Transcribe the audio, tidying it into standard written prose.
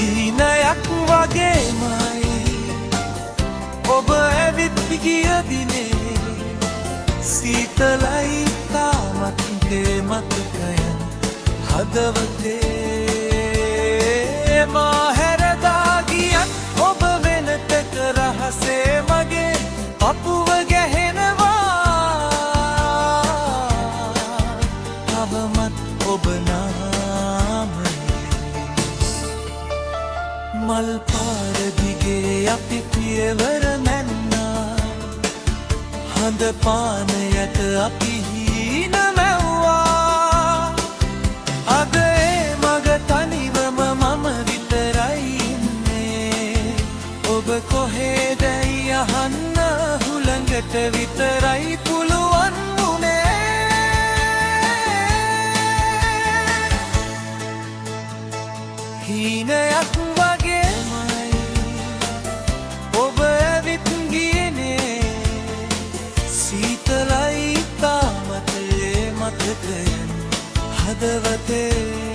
හීනයක් වගේමයි ඔබ ඇවිත් ගිය දිනේ සීතලයි තාමත් ඒ මතකයන් හදවතේ මා හැරදා ගියත් ඔබ වෙනතක රහසේ මගේ පපුව ගැහෙනවා තවමත් ඔබ නාමයි මල් පාර දිගේ අපි පියවර මැන්නා හඳ පානයට අපි හීන මැව්වා අද ඒ මග තනිවම මම විතරයි ඉන්නේ ඔබ කොහෙදයි අහන්න හුළඟට විතරයි පුළුවන් වුණේ හීනයක් වගේමයි ඔබ ඇවිත් ගියනේ සීතලයි තාමත් ඒ මතකයන් හදවතේ